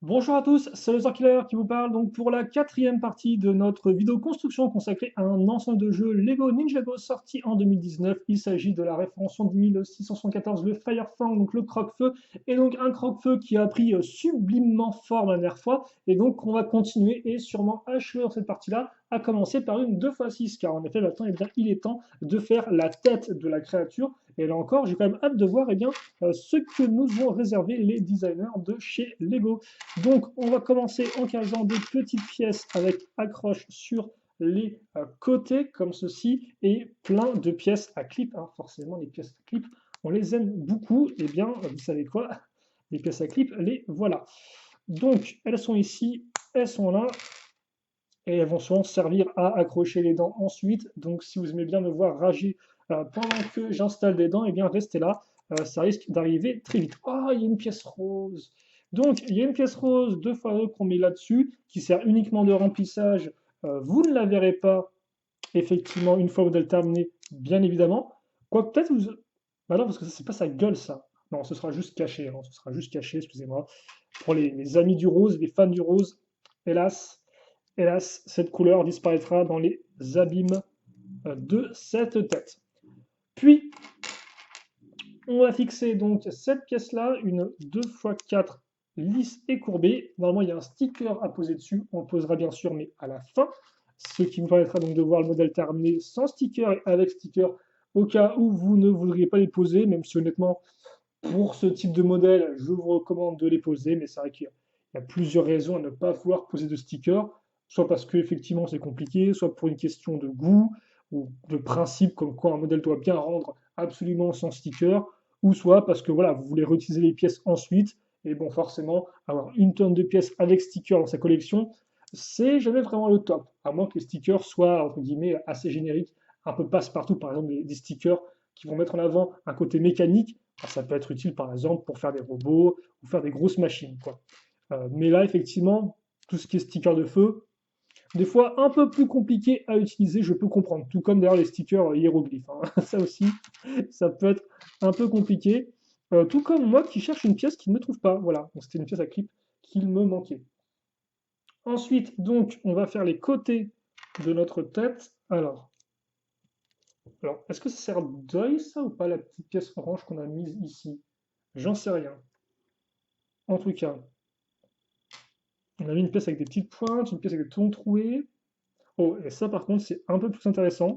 Bonjour à tous, c'est le Killer qui vous parle donc pour la quatrième partie de notre vidéo construction consacrée à un ensemble de jeux Lego Ninjago sorti en 2019. Il s'agit de la référence en 1674, le Firefang, donc le croque-feu, et donc un croque-feu qui a pris sublimement forme la dernière fois, et donc on va continuer et sûrement achever dans cette partie-là, à commencer par une 2x6, car en effet maintenant il est temps de faire la tête de la créature, et là encore j'ai quand même hâte de voir ce que nous ont réservé les designers de chez Lego. Donc, on va commencer en casant des petites pièces avec accroche sur les côtés, comme ceci, et plein de pièces à clip. Hein. Forcément, les pièces à clip, on les aime beaucoup. Eh bien, vous savez quoi? Les pièces à clip, les voilà. Donc, elles sont ici, elles sont là, et elles vont souvent servir à accrocher les dents ensuite. Donc, si vous aimez bien me voir rager pendant que j'installe des dents, eh bien, restez là. Ça risque d'arriver très vite. Oh, il y a une pièce rose. Donc, il y a une pièce rose 2x2 qu'on met là-dessus, qui sert uniquement de remplissage. Vous ne la verrez pas, effectivement, une fois le modèle terminé, bien évidemment. Quoi, peut-être vous... Bah non, parce que ça, c'est pas sa gueule, ça. Non, ce sera juste caché. Hein, ce sera juste caché, excusez-moi. Pour les amis du rose, les fans du rose, hélas, hélas, cette couleur disparaîtra dans les abîmes de cette tête. Puis, on va fixer donc cette pièce-là, une 2x4 lisse et courbée. Normalement, il y a un sticker à poser dessus. On le posera bien sûr, mais à la fin. Ce qui me permettra donc de voir le modèle terminé sans sticker et avec sticker au cas où vous ne voudriez pas les poser, même si honnêtement, pour ce type de modèle, je vous recommande de les poser, mais c'est vrai qu'il y a plusieurs raisons à ne pas vouloir poser de sticker, soit parce qu'effectivement c'est compliqué, soit pour une question de goût ou de principe, comme quoi un modèle doit bien rendre absolument sans sticker, ou soit parce que voilà, vous voulez réutiliser les pièces ensuite, et bon, forcément, avoir une tonne de pièces avec sticker dans sa collection, c'est jamais vraiment le top, à moins que les stickers soient, entre guillemets, assez génériques, un peu passe-partout, par exemple, des stickers qui vont mettre en avant un côté mécanique. Alors, ça peut être utile, par exemple, pour faire des robots ou faire des grosses machines, quoi. Mais là, effectivement, tout ce qui est sticker de feu, des fois un peu plus compliqué à utiliser, je peux comprendre. Tout comme d'ailleurs les stickers hiéroglyphes. Hein. Ça aussi, ça peut être un peu compliqué. Tout comme moi qui cherche une pièce qu'il ne trouve pas. Voilà, donc c'était une pièce à clip qu'il me manquait. Ensuite, donc, on va faire les côtés de notre tête. Alors, est-ce que ça sert d'œil, ça, ou pas, la petite pièce orange qu'on a mise ici? J'en sais rien. En tout cas, on a mis une pièce avec des petites pointes, une pièce avec des tons troués. Oh, et ça, par contre, c'est un peu plus intéressant.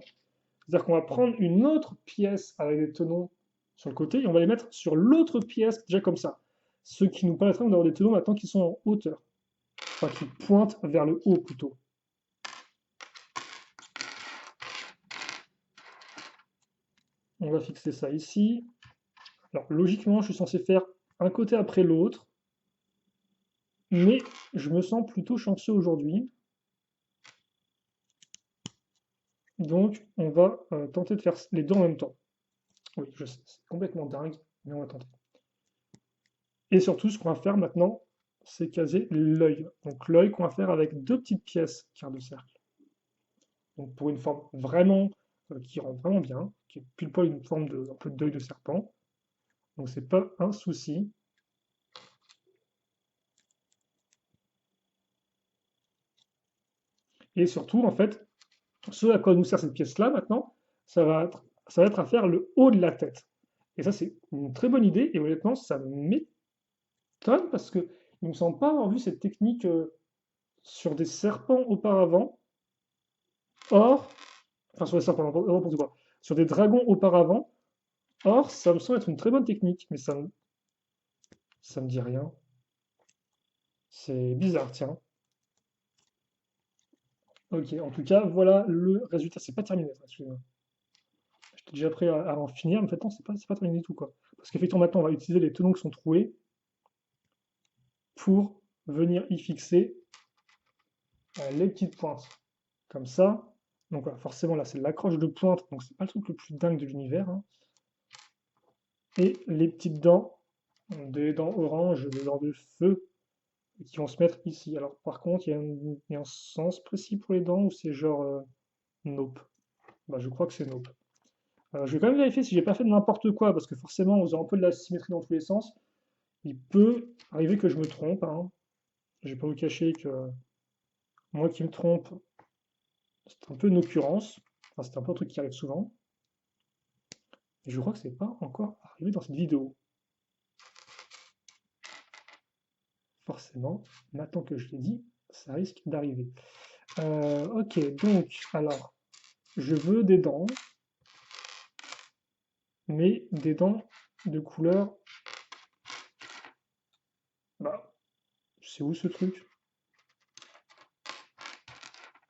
C'est-à-dire qu'on va prendre une autre pièce avec des tenons sur le côté et on va les mettre sur l'autre pièce, déjà comme ça. Ce qui nous permettra d'avoir des tenons maintenant qui sont en hauteur. Enfin, qui pointent vers le haut plutôt. On va fixer ça ici. Alors, logiquement, je suis censé faire un côté après l'autre. Mais je me sens plutôt chanceux aujourd'hui. Donc, on va tenter de faire les deux en même temps. Oui, je sais, c'est complètement dingue, mais on va tenter. Et surtout, ce qu'on va faire maintenant, c'est caser l'œil. Donc l'œil qu'on va faire avec deux petites pièces quart de cercle. Donc pour une forme vraiment qui rend vraiment bien, qui est pile poil une forme de un peu d'œil de serpent. Donc c'est pas un souci. Et surtout, en fait, ce à quoi nous sert cette pièce-là maintenant, ça va être à faire le haut de la tête. Et ça, c'est une très bonne idée. Et honnêtement, ça m'étonne parce que il me semble pas avoir vu cette technique sur des serpents auparavant. Or, enfin sur des serpents, n'importe quoi, sur des dragons auparavant. Or, ça me semble être une très bonne technique, mais ça me dit rien. C'est bizarre, tiens. Ok, en tout cas, voilà le résultat. C'est pas terminé, ça, excusez-moi. J'étais déjà prêt à en finir, mais en fait, non, c'est pas terminé du tout, quoi. Parce qu'effectivement, maintenant, on va utiliser les tenons qui sont troués pour venir y fixer les petites pointes. Comme ça. Donc voilà, forcément, là, c'est l'accroche de pointe, donc c'est pas le truc le plus dingue de l'univers. Hein. Et les petites dents, des dents orange, des dents de feu, qui vont se mettre ici. Alors par contre, il y a un sens précis pour les dents ou c'est genre nope? Bah, je crois que c'est nope. Je vais quand même vérifier si j'ai pas fait n'importe quoi, parce que forcément, en faisant un peu de la symétrie dans tous les sens, il peut arriver que je me trompe. Hein. Je vais pas vous cacher que moi qui me trompe, c'est un peu une occurrence. Enfin, c'est un peu un truc qui arrive souvent. Et je crois que c'est pas encore arrivé dans cette vidéo. Forcément, maintenant que je l'ai dit, ça risque d'arriver. Ok, donc, alors, je veux des dents, mais des dents de couleur. Bah, c'est où ce truc?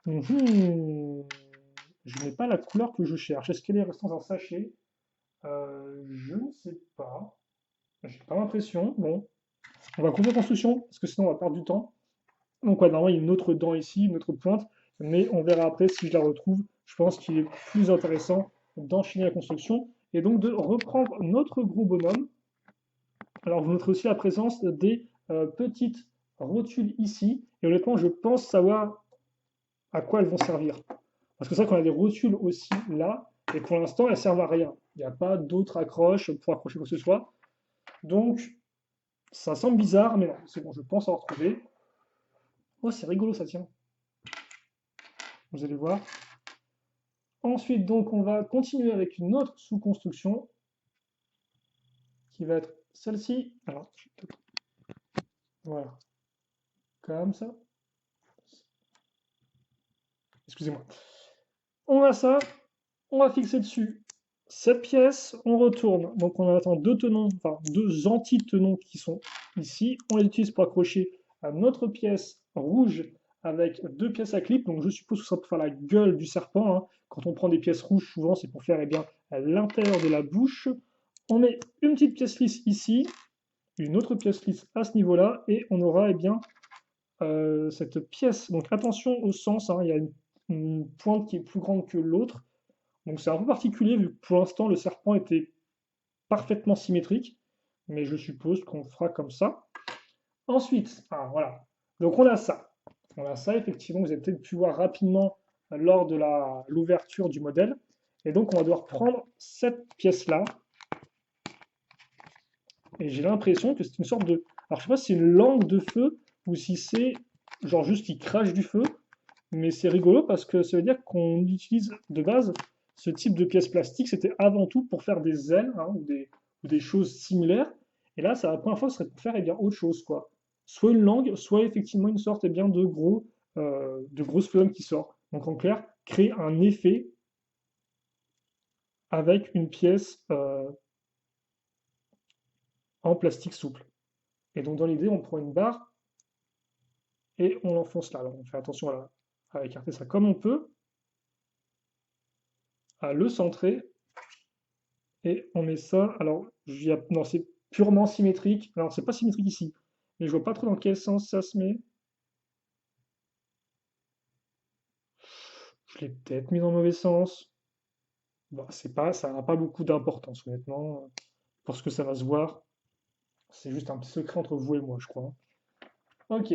Mhm. Je n'ai pas la couleur que je cherche. Est-ce qu'elle est restée dans un sachet? Je ne sais pas. J'ai pas l'impression. Bon, on va continuer la construction, parce que sinon on va perdre du temps. Donc, ouais, normalement, il y a une autre dent ici, une autre pointe, mais on verra après si je la retrouve. Je pense qu'il est plus intéressant d'enchaîner la construction et donc de reprendre notre gros bonhomme. Alors, vous noterez aussi la présence des petites rotules ici, et honnêtement, je pense savoir à quoi elles vont servir. Parce que c'est vrai qu'on a des rotules aussi là, et pour l'instant, elles servent à rien. Il n'y a pas d'autres accroches pour accrocher quoi que ce soit. Donc, ça semble bizarre, mais non, c'est bon, je pense en retrouver. Oh, c'est rigolo, ça tient. Vous allez voir. Ensuite, donc, on va continuer avec une autre sous-construction qui va être celle-ci. Alors, voilà, comme ça. Excusez-moi. On a ça, on va fixer dessus cette pièce, on retourne. Donc, on attend deux tenons, enfin deux anti-tenons qui sont ici. On les utilise pour accrocher à notre pièce rouge avec deux pièces à clip. Donc, je suppose que ça pour faire la gueule du serpent, hein. Quand on prend des pièces rouges, souvent, c'est pour faire eh bien, l'intérieur de la bouche. On met une petite pièce lisse ici, une autre pièce lisse à ce niveau-là, et on aura eh bien, cette pièce. Donc attention au sens, hein, il y a une pointe qui est plus grande que l'autre. Donc c'est un peu particulier vu que pour l'instant le serpent était parfaitement symétrique, mais je suppose qu'on fera comme ça. Ensuite, ah, voilà. Donc on a ça. On a ça, effectivement, vous avez peut-être pu voir rapidement lors de l'ouverture du modèle. Et donc on va devoir prendre cette pièce-là. Et j'ai l'impression que c'est une sorte de. Alors je sais pas si c'est une langue de feu ou si c'est genre juste il crache du feu, mais c'est rigolo parce que ça veut dire qu'on utilise de base ce type de pièces plastiques, c'était avant tout pour faire des ailes, hein, ou des choses similaires. Et là, c'est la première fois que ce serait pour faire eh bien, autre chose, quoi. Soit une langue, soit effectivement une sorte eh bien, de grosse flamme qui sort. Donc en clair, créer un effet avec une pièce en plastique souple. Et donc dans l'idée, on prend une barre et on l'enfonce là. Alors on fait attention à écarter ça comme on peut, à le centrer, et on met ça. Alors, non, c'est purement symétrique. Alors, c'est pas symétrique ici, mais je vois pas trop dans quel sens ça se met. Je l'ai peut-être mis dans le mauvais sens. Bon, c'est pas, ça n'a pas beaucoup d'importance, honnêtement, pour ce que ça va se voir. C'est juste un petit secret entre vous et moi, je crois. Ok.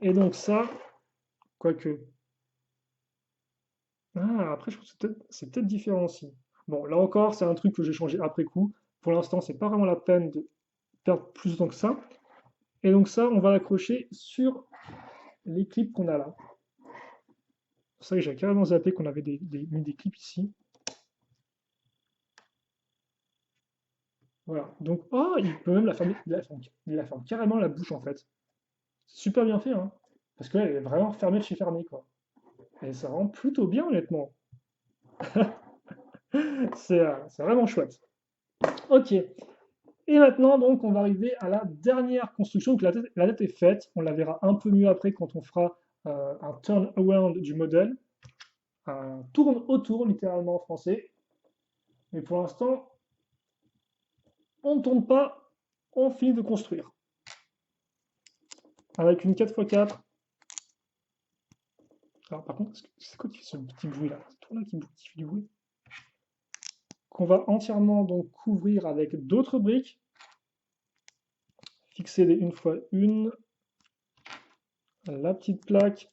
Et donc ça, quoique. Ah, après, je trouve que c'est peut-être différent aussi. Bon, là encore, c'est un truc que j'ai changé après coup. Pour l'instant, c'est pas vraiment la peine de perdre plus de temps que ça. Et donc ça, on va l'accrocher sur les clips qu'on a là. C'est pour ça que j'ai carrément zappé qu'on avait mis des clips ici. Voilà. Donc, oh, il peut même la fermer. Il la ferme carrément la bouche en fait. C'est super bien fait, hein. Parce qu'elle est vraiment fermée de chez fermée, quoi. Et ça rend plutôt bien, honnêtement. C'est vraiment chouette. Ok. Et maintenant, donc, on va arriver à la dernière construction. Donc, la tête est faite. On la verra un peu mieux après quand on fera un turn around du modèle. Un tourne autour, littéralement en français. Mais pour l'instant, on ne tourne pas, on finit de construire. Avec une 4x4. Alors par contre, c'est quoi qui fait ce petit bruit là? C'est toi là qui fait du bruit. Qu'on va entièrement donc couvrir avec d'autres briques. Fixer les une fois une. La petite plaque.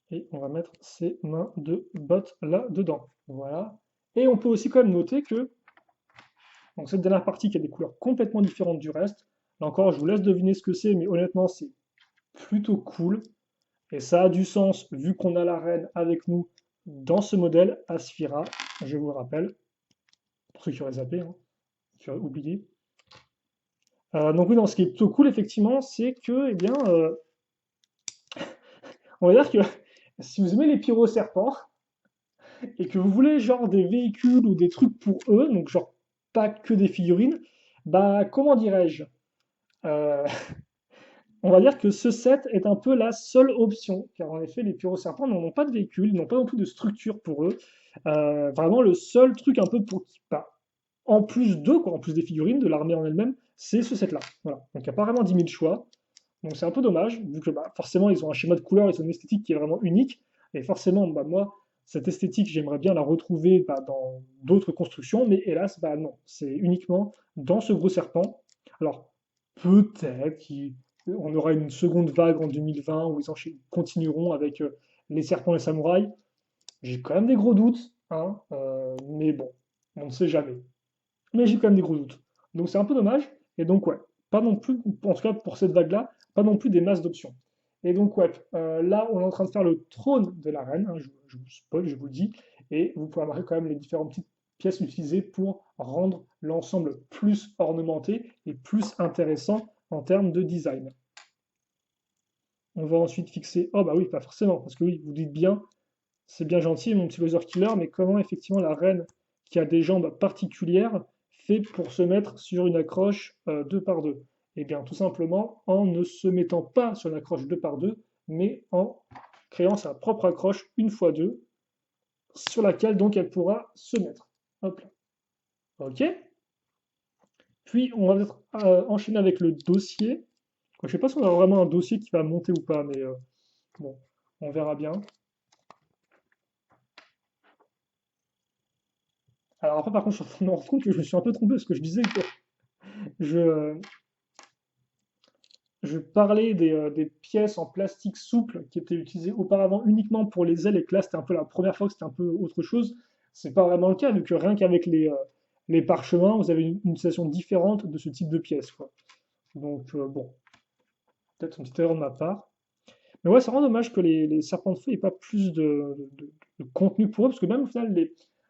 Et on va mettre ces mains de bottes là dedans. Voilà. Et on peut aussi quand même noter que Donc cette dernière partie qui a des couleurs complètement différentes du reste. Là encore, je vous laisse deviner ce que c'est, mais honnêtement, c'est plutôt cool. Et ça a du sens vu qu'on a la reine avec nous dans ce modèle, Asphira, je vous le rappelle, pour ceux qui auraient zappé, hein, qui auraient oublié. Donc oui, non, ce qui est plutôt cool, effectivement, c'est que, eh bien, on va dire que si vous aimez les pyro-serpents et que vous voulez genre des véhicules ou des trucs pour eux, donc genre pas que des figurines, bah comment dirais-je? Euh, on va dire que ce set est un peu la seule option, car en effet, les pyro-serpents n'ont pas de véhicule, ils n'ont pas non plus de structure pour eux. Vraiment, le seul truc un peu pour bah, en plus d'eux, quoi, en plus des figurines, de l'armée en elle-même, c'est ce set-là. Voilà. Donc il n'y a pas vraiment 10 000 choix. Donc c'est un peu dommage, vu que bah, forcément ils ont un schéma de couleur, ils ont une esthétique qui est vraiment unique. Et forcément, bah, moi, cette esthétique, j'aimerais bien la retrouver bah, dans d'autres constructions, mais hélas, bah non, c'est uniquement dans ce gros serpent. Alors peut-être qu'on aura une seconde vague en 2020 où ils continueront avec les serpents et samouraïs. J'ai quand même des gros doutes, hein, mais bon, on ne sait jamais. Mais j'ai quand même des gros doutes. Donc c'est un peu dommage. Et donc ouais, pas non plus, en tout cas pour cette vague-là, pas non plus des masses d'options. Et donc ouais, là on est en train de faire le trône de la reine, hein, je vous spoil, je vous le dis, et vous pouvez remarquer quand même les différentes petites pièces utilisées pour rendre l'ensemble plus ornementé et plus intéressant en termes de design. On va ensuite fixer, oh bah oui, pas forcément, parce que oui, vous dites bien, c'est bien gentil, mon petit laser killer, mais comment effectivement la reine, qui a des jambes particulières, fait pour se mettre sur une accroche 2 par 2? Eh bien, tout simplement en ne se mettant pas sur une accroche 2 par 2, mais en créant sa propre accroche 1 x 2, sur laquelle donc elle pourra se mettre. Hop là. OK. Puis on va peut-être enchaîner avec le dossier. Je ne sais pas si on a vraiment un dossier qui va monter ou pas, mais bon, on verra bien. Alors après, par contre, je suis en train de me rendre compte que je me suis un peu trompé parce que je disais que je, je parlais des pièces en plastique souple qui étaient utilisées auparavant uniquement pour les ailes et que là, c'était un peu la première fois que c'était un peu autre chose. C'est pas vraiment le cas, vu que rien qu'avec les parchemins, vous avez une utilisation différente de ce type de pièces, quoi. Donc, bon, peut-être une petite erreur de ma part. Mais ouais, c'est vraiment dommage que les serpents de feu n'aient pas plus de contenu pour eux, parce que même au final,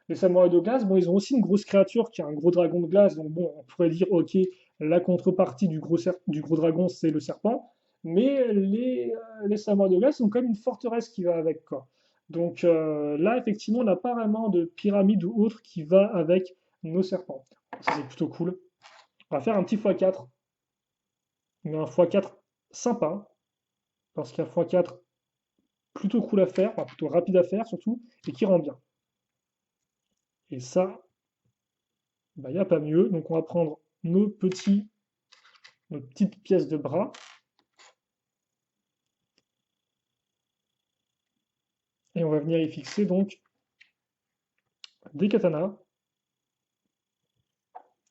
les samouraïs de glace, bon, ils ont aussi une grosse créature qui est un gros dragon de glace, donc bon, on pourrait dire, ok, la contrepartie du gros dragon, c'est le serpent, mais les samouraïs de glace ont quand même une forteresse qui va avec, quoi. Donc là, effectivement, on n'a pas vraiment de pyramide ou autre qui va avec nos serpents. Ça, c'est plutôt cool. On va faire un petit x4, mais un x4 sympa, parce qu'un x4 plutôt cool à faire, enfin plutôt rapide à faire surtout, et qui rend bien. Et ça, bah, il n'y a pas mieux. Donc on va prendre nos petites pièces de bras. Et on va venir y fixer donc des katanas.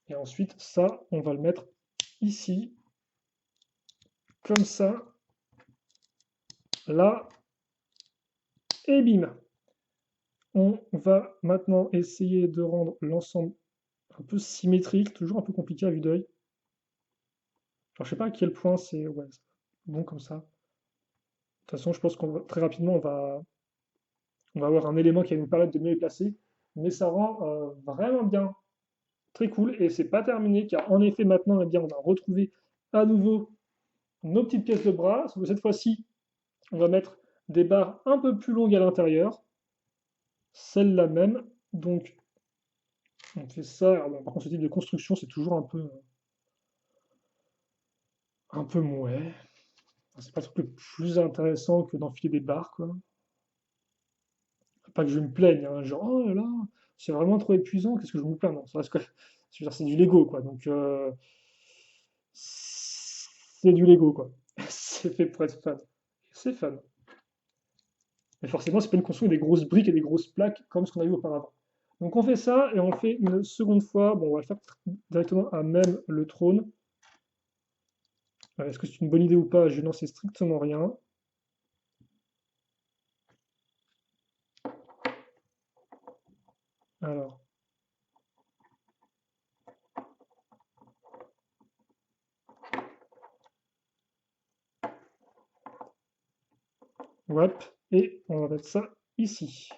Et ensuite, ça, on va le mettre ici, comme ça, là, et bim. On va maintenant essayer de rendre l'ensemble un peu symétrique, toujours un peu compliqué à vue d'œil. Alors je sais pas à quel point c'est ouais, bon comme ça. De toute façon, je pense qu'on va très rapidement on va avoir un élément qui va nous permettre de mieux les placer, mais ça rend vraiment bien, très cool, et c'est pas terminé, car en effet maintenant, eh bien, on va retrouver à nouveau nos petites pièces de bras, sauf que cette fois-ci, on va mettre des barres un peu plus longues à l'intérieur, celle-là même, donc on fait ça. Alors, bon, par contre, ce type de construction, c'est toujours un peu mouais, c'est pas le truc le plus intéressant que d'enfiler des barres, quoi. Pas que je me plaigne, hein, genre, oh là là, c'est vraiment trop épuisant, qu'est-ce que je me plains? Non, ça reste que, c'est du Lego, quoi. Donc, c'est du Lego, quoi. C'est fait pour être fun. C'est fun. Mais forcément, c'est pas une construction avec des grosses briques et des grosses plaques comme ce qu'on a vu auparavant. Donc, on fait ça et on fait une seconde fois. Bon, on va le faire directement à même le trône. Est-ce que c'est une bonne idée ou pas? Je n'en sais strictement rien. Alors, Hop, et on va mettre ça ici.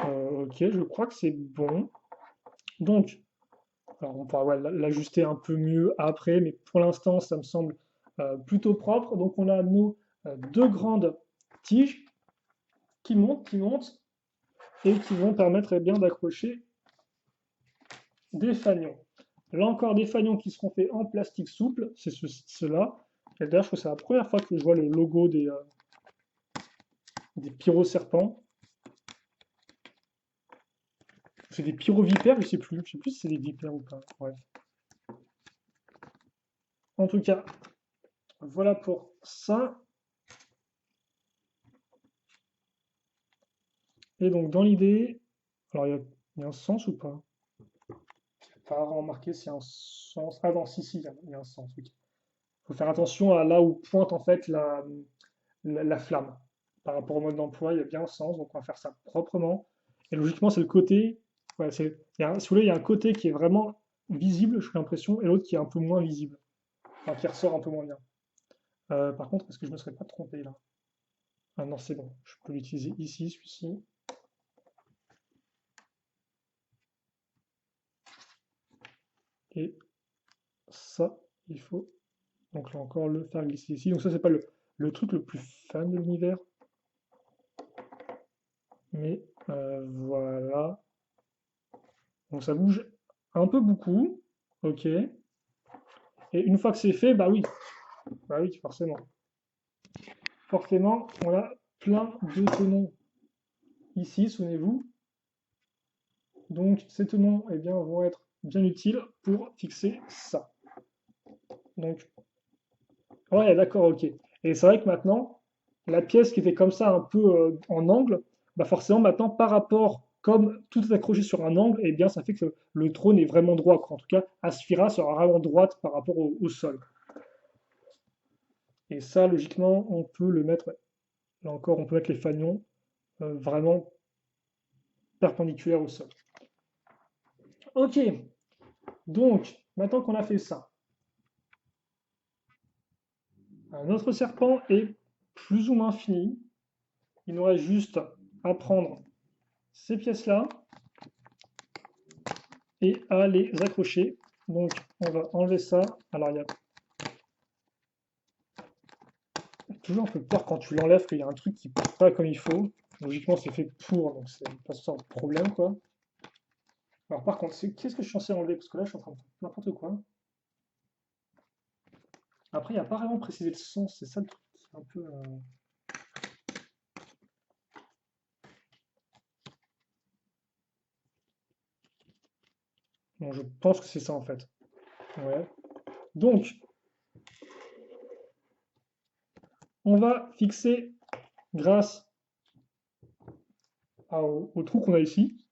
Ok, je crois que c'est bon. Donc, alors on pourra ouais, l'ajuster un peu mieux après, mais pour l'instant, ça me semble plutôt propre. Donc, on a nos deux grandes tiges qui montent et qui vont permettre eh bien d'accrocher des fanions. Là encore, des fanions qui seront faits en plastique souple, c'est cela. Et d'ailleurs, je trouve que c'est la première fois que je vois le logo des pyroserpents. C'est des pyrovipères, je sais plus. Je sais plus si c'est des vipères ou pas. Bref. En tout cas, voilà pour ça. Et donc, dans l'idée, alors il y a un sens ou pas? Pas remarquer s'il y a un sens. Ah non, si, il y a un sens. Il faut faire attention à là où pointe en fait la flamme. Par rapport au mode d'emploi, il y a bien un sens, donc on va faire ça proprement. Et logiquement, c'est le côté. Ouais, si vous voulez, il y a un côté qui est vraiment visible, j'ai l'impression, et l'autre qui est un peu moins visible. Enfin, qui ressort un peu moins bien. Par contre, est-ce que je ne me serais pas trompé là? Ah non, c'est bon. Je peux l'utiliser ici, celui-ci. Et ça, il faut donc là encore le faire glisser ici. Donc ça, c'est pas le truc le plus fun de l'univers. Mais voilà. Donc ça bouge un peu beaucoup. Ok. Et une fois que c'est fait, bah oui, forcément. Forcément, on a plein de tenons ici, souvenez-vous. Donc ces tenons eh bien, vont être bien utiles pour fixer ça. Donc, ouais, d'accord, ok. Et c'est vrai que maintenant, la pièce qui était comme ça, un peu en angle, bah forcément maintenant, par rapport, comme tout est accroché sur un angle, eh bien ça fait que le trône est vraiment droit, quoi. En tout cas, Asphyra sera vraiment droite par rapport au sol. Et ça, logiquement, on peut le mettre, ouais. Là encore, on peut mettre les fanions vraiment perpendiculaires au sol. Ok, donc, maintenant qu'on a fait ça, notre serpent est plus ou moins fini. Il nous reste juste à prendre ces pièces-là et à les accrocher. Donc, on va enlever ça. Alors, il y a toujours un peu peur quand tu l'enlèves qu'il y a un truc qui ne passe pas comme il faut. Logiquement, c'est fait pour, donc c'est pas ce problème, quoi. Alors, par contre, qu'est-ce que je suis censé enlever? Parce que là, je suis en train de faire n'importe quoi. Après, il n'y a pas vraiment précisé le sens, c'est ça le truc qui est un peu. Bon, je pense que c'est ça en fait. Ouais. Donc, on va fixer grâce aux trous qu'on a ici,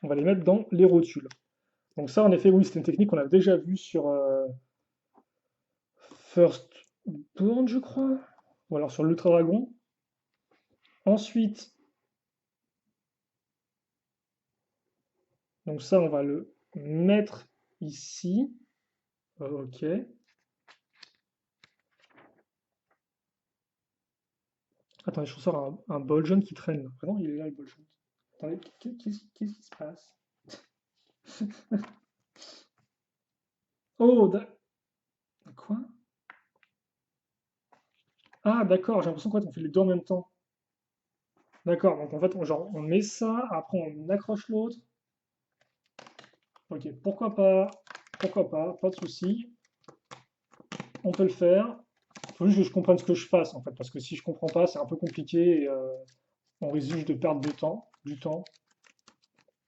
on va les mettre dans les rotules. Donc ça, en effet, oui, c'est une technique qu'on a déjà vue sur Firstborn, je crois, ou alors sur l'Ultra Dragon. Ensuite, donc ça, on va le mettre ici. Ok. Attendez, je ressors un ball jaune qui traîne. Ah non, il est là, le ball jaune. Attendez, qu'est-ce qui se passe? Oh, quoi? Ah, d'accord, j'ai l'impression qu'on fait les deux en même temps. D'accord, donc en fait, on met ça, après on accroche l'autre. Ok, pourquoi pas de souci. On peut le faire. Il faut juste que je comprenne ce que je fasse, en fait, parce que si je comprends pas, c'est un peu compliqué et on risque juste de perdre du temps.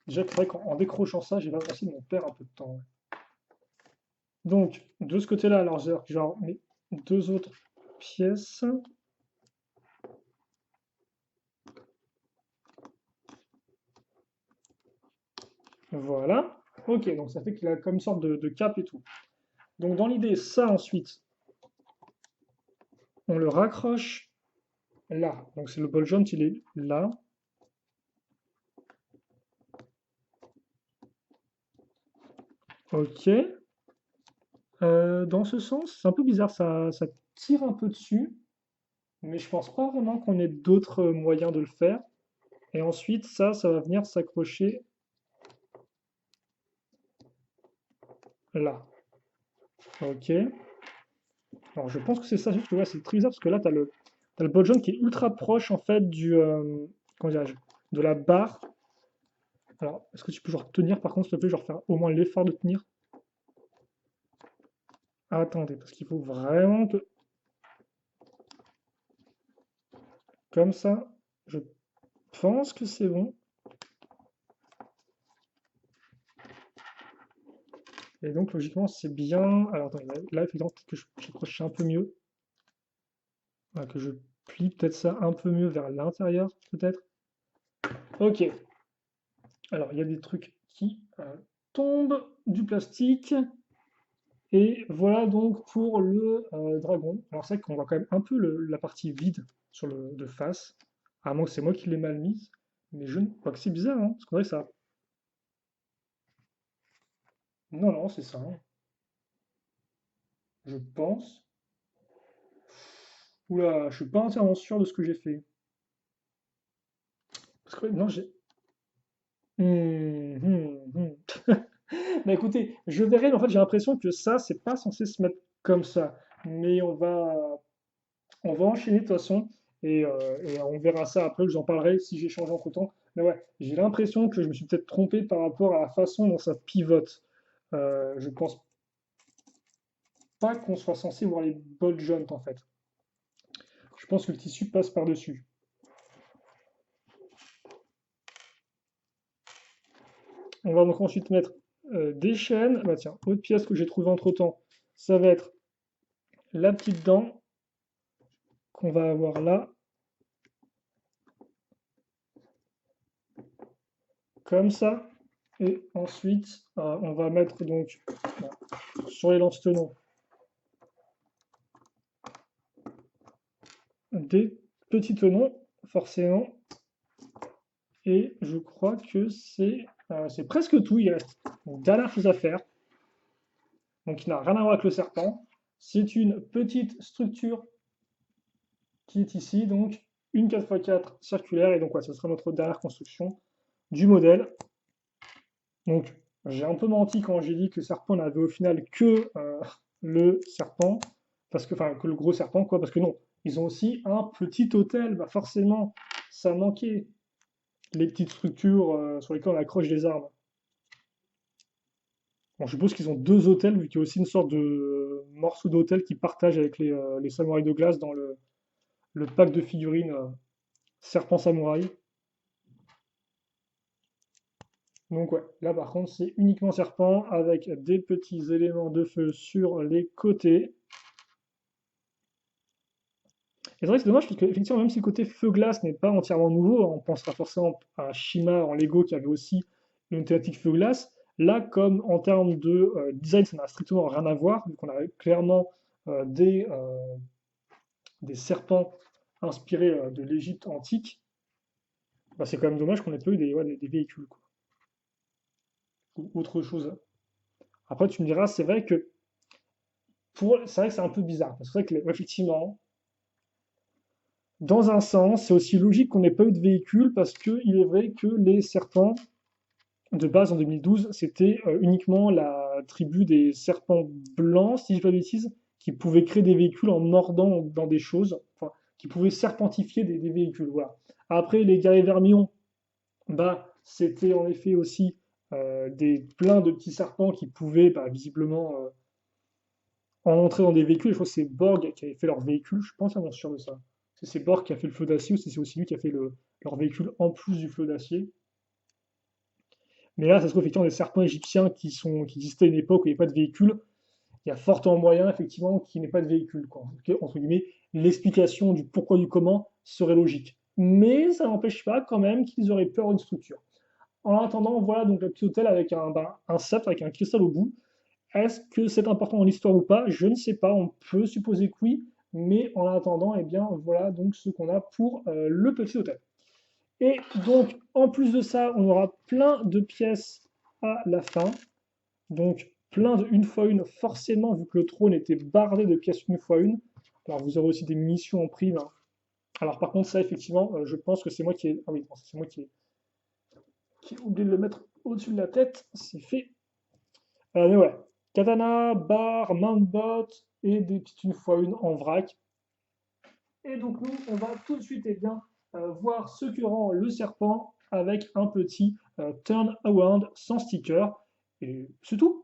Déjà, c'est vrai qu'en décrochant ça, j'ai pas pensé, mais on perd un peu de temps. Ouais. Donc, de ce côté-là, alors, genre, mes deux autres pièces. Voilà. Ok, donc ça fait qu'il a comme une sorte de cape et tout. Donc dans l'idée, ça ensuite, on le raccroche là. Donc c'est le ball joint, il est là. Ok. Dans ce sens, c'est un peu bizarre, ça tire un peu dessus, mais je pense pas vraiment qu'on ait d'autres moyens de le faire. Et ensuite, ça va venir s'accrocher là. Ok. Alors je pense que c'est ça, juste que ouais, c'est très bizarre parce que là, t'as le bol jaune qui est ultra proche en fait comment dirais-je, de la barre. Alors, est-ce que tu peux genre tenir par contre, s'il te plaît, genre faire au moins l'effort de tenir? Attendez, parce qu'il faut vraiment que, comme ça, je pense que c'est bon. Et donc logiquement, c'est bien. Alors attendez, là effectivement, peut-être que j'approche un peu mieux. Voilà, que je plie peut-être ça un peu mieux vers l'intérieur, peut-être. Ok. Alors, il y a des trucs qui tombent, du plastique. Et voilà donc pour le dragon. Alors c'est vrai qu'on voit quand même un peu la partie vide sur de face. À moins que c'est moi qui l'ai mal mise. Mais je ne crois que c'est bizarre, hein, parce qu'on dirait ça. Non, non, c'est ça, hein. Je pense. Oula, je suis pas entièrement sûr de ce que j'ai fait. Parce que non, j'ai. Hum. Bah écoutez, je verrai, mais en fait j'ai l'impression que ça, c'est pas censé se mettre comme ça. Mais on va enchaîner de toute façon et on verra ça après, je vous en parlerai si j'ai changé entre-temps. Mais ouais, j'ai l'impression que je me suis peut-être trompé par rapport à la façon dont ça pivote. Je pense pas qu'on soit censé voir les ball joints en fait. Je pense que le tissu passe par-dessus. On va donc ensuite mettre des chaînes. Bah tiens, autre pièce que j'ai trouvée entre-temps, ça va être la petite dent qu'on va avoir là, comme ça. Et ensuite, on va mettre donc sur les lance-tenons des petits tenons, forcément. Et je crois que c'est presque tout. Il reste une dernière chose à faire, donc qui n'a rien à voir avec le serpent. C'est une petite structure qui est ici, donc une 4x4 circulaire. Et donc, ouais, ce sera notre dernière construction du modèle. Donc, j'ai un peu menti quand j'ai dit que serpent n'avait au final que le serpent, enfin, que le gros serpent, quoi, parce que non, ils ont aussi un petit hôtel. Bah, forcément, ça manquait les petites structures sur lesquelles on accroche des armes. Bon, je suppose qu'ils ont deux hôtels, vu qu'il y a aussi une sorte de morceau d'hôtel qu'ils partagent avec les samouraïs de glace dans le pack de figurines Serpent Samouraï. Donc ouais, là par contre c'est uniquement serpent avec des petits éléments de feu sur les côtés. Et c'est vrai que c'est dommage parce que effectivement même si le côté feu-glace n'est pas entièrement nouveau, on pensera forcément à Shima en Lego qui avait aussi une thématique feu-glace. Là comme en termes de design ça n'a strictement rien à voir, vu qu'on a clairement des serpents inspirés de l'Égypte antique, bah, c'est quand même dommage qu'on ait pas eu ouais, des véhicules, quoi, ou autre chose. Après, tu me diras, c'est vrai que c'est vrai que c'est un peu bizarre, parce que c'est vrai que effectivement, dans un sens, c'est aussi logique qu'on n'ait pas eu de véhicule, parce que il est vrai que les serpents de base en 2012, c'était uniquement la tribu des serpents blancs, si je dis pas de bêtises, qui pouvaient créer des véhicules en mordant dans des choses, enfin, qui pouvaient serpentifier des véhicules. Voilà. Après, les guerriers vermillons, bah, c'était en effet aussi plein de petits serpents qui pouvaient bah, visiblement entrer dans des véhicules. Je crois que c'est Borg qui avait fait leur véhicule, je pense avoir sûr de ça. C'est Borg qui a fait le feu d'acier ou c'est aussi lui qui a fait leur véhicule en plus du feu d'acier. Mais là, ça se trouve effectivement des serpents égyptiens qui existaient à une époque où il n'y avait pas de véhicule. Il y a fortement moyen effectivement qu'il n'y ait pas de véhicule, quoi. Entre guillemets, l'explication du pourquoi du comment serait logique. Mais ça n'empêche pas quand même qu'ils auraient peur d'une structure. En attendant, voilà donc le petit hôtel avec un sceptre, avec un cristal au bout. Est-ce que c'est important dans l'histoire ou pas? Je ne sais pas, on peut supposer que oui, mais en attendant, eh bien voilà donc ce qu'on a pour le petit hôtel. Et donc en plus de ça, on aura plein de pièces à la fin. Donc plein de 1x1, forcément, vu que le trône était bardé de pièces 1x1. Alors vous aurez aussi des munitions en prime, hein. Alors par contre, ça, effectivement, je pense que c'est moi qui ai... Ah oui, non, c'est moi qui ai oublié de le mettre au-dessus de la tête. C'est fait. Mais ouais. Katana, barre, main de botte et des petites 1x1 en vrac. Et donc nous, on va tout de suite voir ce que rend le serpent avec un petit turn around sans sticker. Et c'est tout.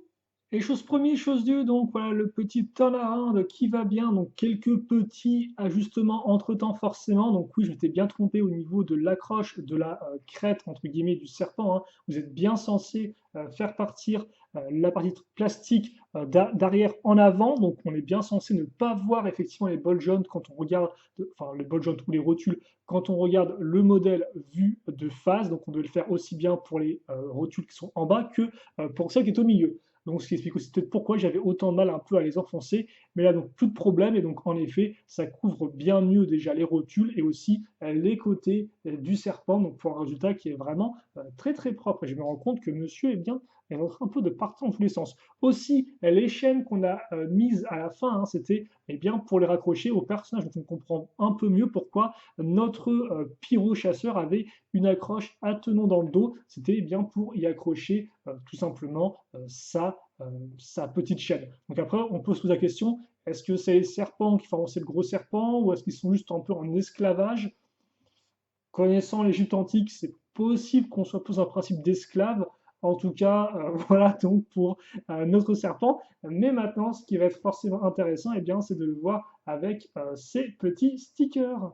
Et chose première, chose due, donc voilà le petit turnaround qui va bien, donc quelques petits ajustements entre-temps forcément. Donc oui, je m'étais bien trompé au niveau de l'accroche de la crête entre guillemets du serpent, hein. Vous êtes bien censé faire partir la partie plastique d'arrière en avant, donc on est bien censé ne pas voir effectivement les bols jaunes quand on regarde, enfin les bols jaunes ou les rotules quand on regarde le modèle vu de face. Donc on doit le faire aussi bien pour les rotules qui sont en bas que pour celles qui est au milieu. Donc, ce qui explique aussi peut-être pourquoi j'avais autant de mal un peu à les enfoncer. Mais là, donc, plus de problème. Et donc, en effet, ça couvre bien mieux déjà les rotules et aussi les côtés du serpent. Donc, pour un résultat qui est vraiment très, très propre. Et je me rends compte que monsieur est bien, elle est en train un peu de partir dans tous les sens. Aussi, les chaînes qu'on a mises à la fin, hein, c'était eh bien, pour les raccrocher au personnage. Donc, on comprend un peu mieux pourquoi notre pyro-chasseur avait une accroche à tenon dans le dos. C'était eh bien pour y accrocher tout simplement sa petite chaîne. Donc après, on peut se poser la question, est-ce que c'est les serpents qui font avancer le gros serpent ou est-ce qu'ils sont juste un peu en esclavage? Connaissant l'Égypte antique, c'est possible qu'on soit plus un principe d'esclave. En tout cas, voilà donc pour notre serpent. Mais maintenant, ce qui va être forcément intéressant, eh bien, c'est de le voir avec ces petits stickers.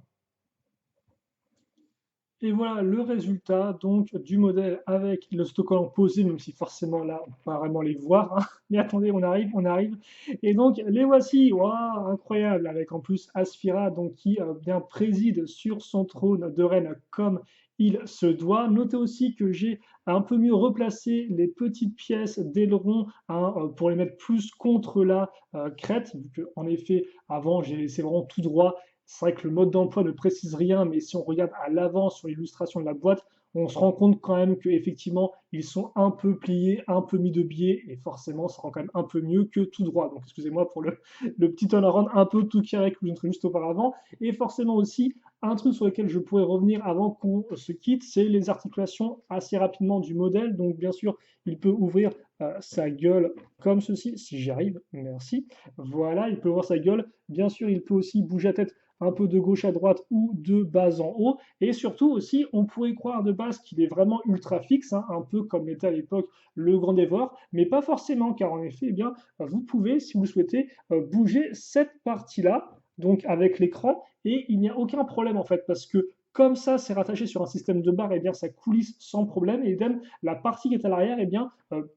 Et voilà le résultat donc du modèle avec le autocollant posé, même si forcément là on peut pas vraiment les voir, hein. Mais attendez, on arrive, on arrive. Et donc les voici, waouh, incroyable, avec en plus Asphira donc qui bien préside sur son trône de reine comme il se doit. Notez aussi que j'ai un peu mieux replacé les petites pièces d'aileron, hein, pour les mettre plus contre la crête, vu que en effet avant j'ai laissé vraiment tout droit. C'est vrai que le mode d'emploi ne précise rien, mais si on regarde à l'avant sur l'illustration de la boîte, on se rend compte quand même qu'effectivement, ils sont un peu pliés, un peu mis de biais, et forcément, ça rend quand même un peu mieux que tout droit. Donc, excusez-moi pour le petit turnaround un peu tout carré que je vous montrais juste auparavant. Et forcément aussi, un truc sur lequel je pourrais revenir avant qu'on se quitte, c'est les articulations assez rapidement du modèle. Donc, bien sûr, il peut ouvrir sa gueule comme ceci, si j'y arrive, merci. Voilà, il peut ouvrir sa gueule. Bien sûr, il peut aussi bouger la tête un peu de gauche à droite ou de bas en haut. Et surtout aussi, on pourrait croire de base qu'il est vraiment ultra fixe, hein, un peu comme l'était à l'époque le Grand Dévore, mais pas forcément, car en effet, eh bien, vous pouvez, si vous le souhaitez, bouger cette partie-là, donc avec l'écran, et il n'y a aucun problème en fait, parce que comme ça, c'est rattaché sur un système de barre, et bien ça coulisse sans problème, et même la partie qui est à l'arrière, et bien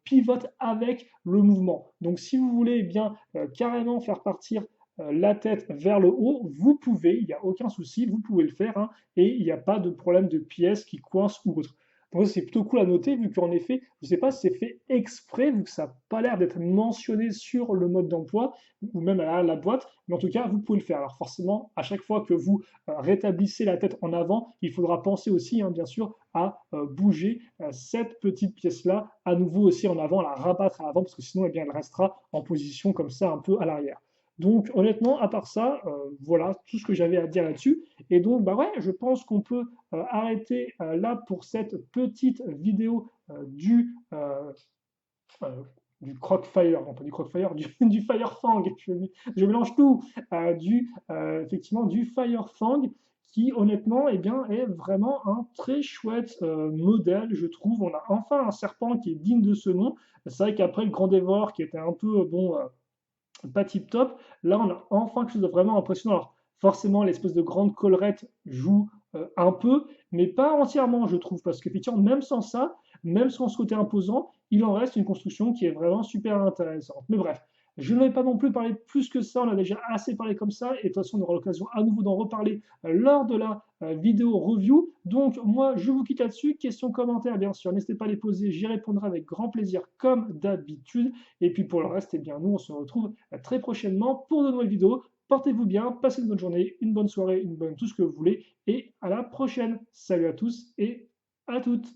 pivote avec le mouvement. Donc si vous voulez, eh bien carrément faire partir la tête vers le haut, vous pouvez, il n'y a aucun souci, vous pouvez le faire, hein, et il n'y a pas de problème de pièces qui coincent ou autre. Donc c'est plutôt cool à noter, vu qu'en effet, je ne sais pas si c'est fait exprès, vu que ça n'a pas l'air d'être mentionné sur le mode d'emploi, ou même à la boîte, mais en tout cas, vous pouvez le faire. Alors forcément, à chaque fois que vous rétablissez la tête en avant, il faudra penser aussi, hein, bien sûr, à bouger cette petite pièce-là, à nouveau aussi en avant, la rabattre à l'avant, parce que sinon, eh bien, elle restera en position comme ça, un peu à l'arrière. Donc honnêtement, à part ça, voilà tout ce que j'avais à dire là-dessus. Et donc, bah ouais, je pense qu'on peut arrêter là pour cette petite vidéo euh, euh, du Crockfire, non pas du Crockfire, du Firefang, je mélange tout, effectivement du Firefang, qui honnêtement eh bien, est vraiment un très chouette modèle, je trouve. On a enfin un serpent qui est digne de ce nom. C'est vrai qu'après le Grand Dévore, qui était un peu, bon, pas tip top. Là, on a enfin quelque chose de vraiment impressionnant. Alors, forcément, l'espèce de grande collerette joue un peu, mais pas entièrement, je trouve, parce qu'effectivement, même sans ça, même sans ce côté imposant, il en reste une construction qui est vraiment super intéressante. Mais bref, je ne vais pas non plus parler plus que ça, on a déjà assez parlé comme ça, et de toute façon, on aura l'occasion à nouveau d'en reparler lors de la vidéo review. Donc, moi, je vous quitte là-dessus. Questions, commentaires, bien sûr, n'hésitez pas à les poser, j'y répondrai avec grand plaisir, comme d'habitude. Et puis pour le reste, eh bien, nous, on se retrouve très prochainement pour de nouvelles vidéos. Portez-vous bien, passez une bonne journée, une bonne soirée, une bonne tout ce que vous voulez, et à la prochaine. Salut à tous et à toutes.